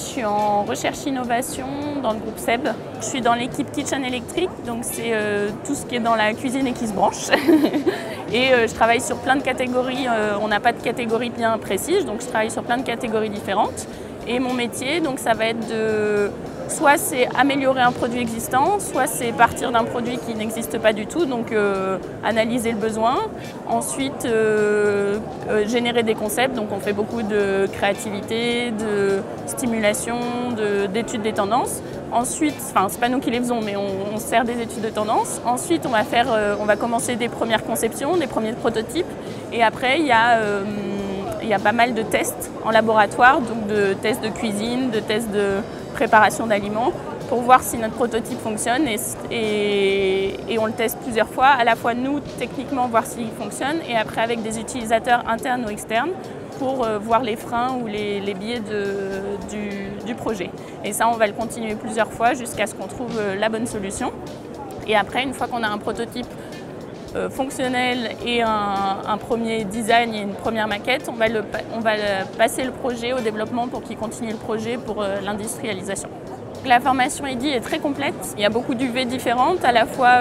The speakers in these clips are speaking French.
suis en recherche-innovation dans le groupe SEB. Je suis dans l'équipe Kitchen électrique, donc c'est tout ce qui est dans la cuisine et qui se branche. Et je travaille sur plein de catégories, on n'a pas de catégorie bien précise, donc je travaille sur plein de catégories différentes. Et mon métier, donc ça va être de... Soit c'est améliorer un produit existant, soit c'est partir d'un produit qui n'existe pas du tout, donc analyser le besoin. Ensuite, générer des concepts, donc on fait beaucoup de créativité, de stimulation, d'études des tendances. Ensuite, enfin c'est pas nous qui les faisons, mais on sert des études de tendance. Ensuite, on va commencer des premières conceptions, des premiers prototypes, et après il y a pas mal de tests en laboratoire, donc de tests de cuisine, de tests de préparation d'aliments pour voir si notre prototype fonctionne et on le teste plusieurs fois, à la fois nous techniquement voir s'il fonctionne et après avec des utilisateurs internes ou externes pour voir les freins ou les biais du projet. Et ça on va le continuer plusieurs fois jusqu'à ce qu'on trouve la bonne solution. Et après une fois qu'on a un prototype fonctionnel et un premier design et une première maquette, on va passer le projet au développement pour qu'il continue le projet pour l'industrialisation. La formation EDI est très complète, il y a beaucoup d'UV différentes, à la fois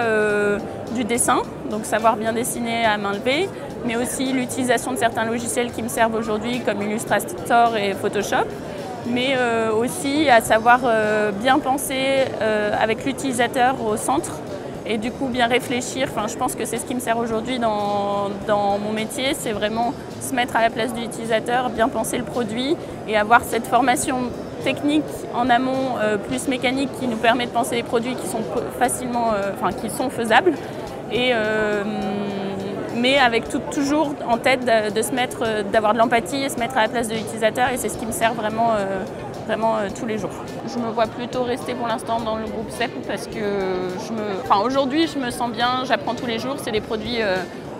du dessin, donc savoir bien dessiner à main levée, mais aussi l'utilisation de certains logiciels qui me servent aujourd'hui comme Illustrator et Photoshop, mais aussi à savoir bien penser avec l'utilisateur au centre. Et du coup, bien réfléchir, enfin, je pense que c'est ce qui me sert aujourd'hui dans mon métier, c'est vraiment se mettre à la place de l'utilisateur, bien penser le produit et avoir cette formation technique en amont plus mécanique qui nous permet de penser les produits qui sont qui sont faisables. Mais avec toujours en tête d'avoir de l'empathie et se mettre à la place de l'utilisateur et c'est ce qui me sert vraiment tous les jours. Je me vois plutôt rester pour l'instant dans le groupe SEB parce que aujourd'hui je me sens bien, j'apprends tous les jours, c'est des produits,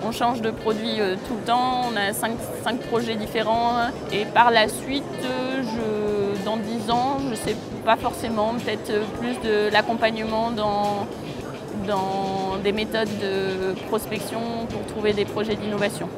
on change de produits tout le temps, on a 5 projets différents et par la suite, dans 10 ans, je ne sais pas forcément, peut-être plus de l'accompagnement dans des méthodes de prospection pour trouver des projets d'innovation.